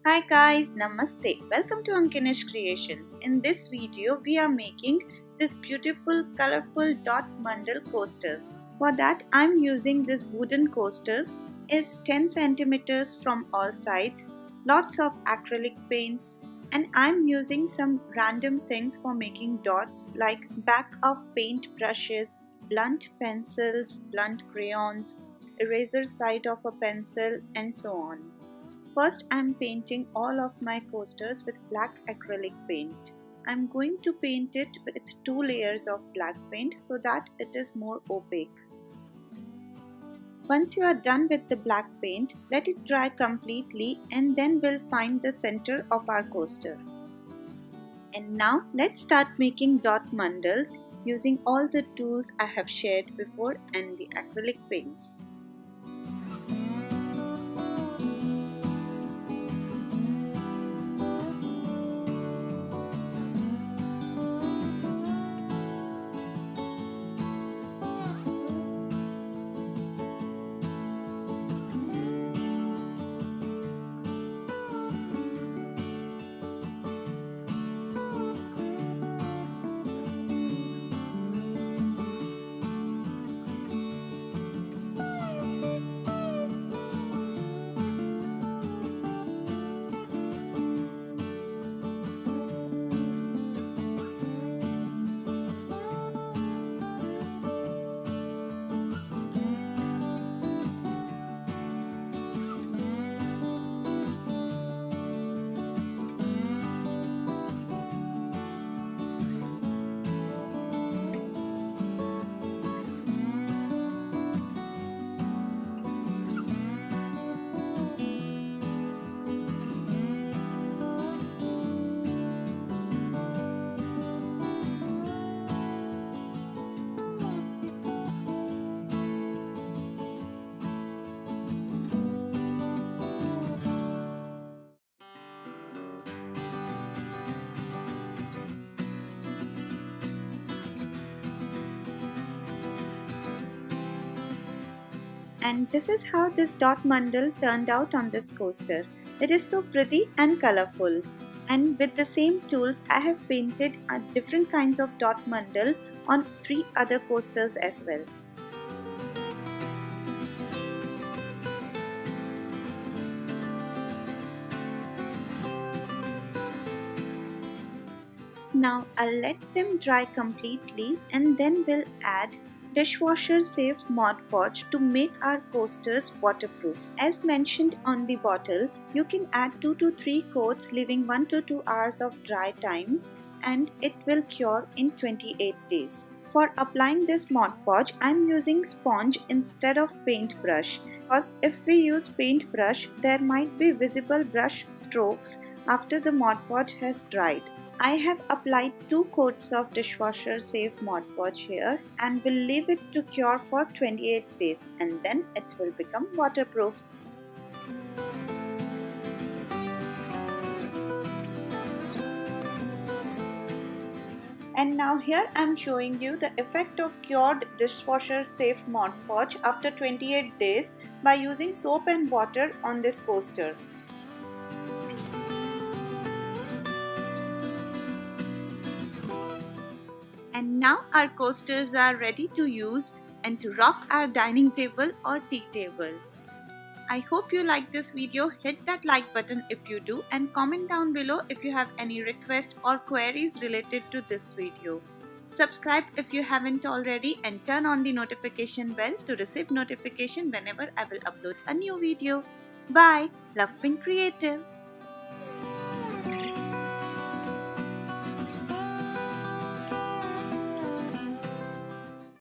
Hi guys, Namaste. Welcome to Ankinish Creations. In this video, we are making this beautiful colorful dot mandala coasters. For that, I'm using this wooden coasters. Is 10 centimeters from all sides, lots of acrylic paints, and I'm using some random things for making dots like back of paint brushes, blunt pencils, blunt crayons, eraser side of a pencil, and so on. First, I'm painting all of my coasters with black acrylic paint. I'm going to paint it with 2 layers of black paint so that it is more opaque. Once you are done with the black paint, let it dry completely and then we'll find the center of our coaster. And now let's start making dot mandalas using all the tools I have shared before and the acrylic paints. And this is how this dot mandala turned out on this coaster. It is so pretty and colorful. And with the same tools, I have painted different kinds of dot mandala on 3 other coasters as well. Now I'll let them dry completely and then we'll add dishwasher safe Mod Podge to make our coasters waterproof. As mentioned on the bottle, you can add 2 to 3 coats leaving 1 to 2 hours of dry time and it will cure in 28 days. For applying this Mod Podge, I'm using sponge instead of paintbrush because if we use paintbrush, there might be visible brush strokes after the Mod Podge has dried. I have applied 2 coats of dishwasher safe Mod Podge here and will leave it to cure for 28 days and then it will become waterproof. And now here I am showing you the effect of cured dishwasher safe Mod Podge after 28 days by using soap and water on this coaster. And now our coasters are ready to use and to rock our dining table or tea table. I hope you like this video. Hit that like button if you do and comment down below if you have any requests or queries related to this video. Subscribe if you haven't already and turn on the notification bell to receive notification whenever I will upload a new video. Bye! Love being creative!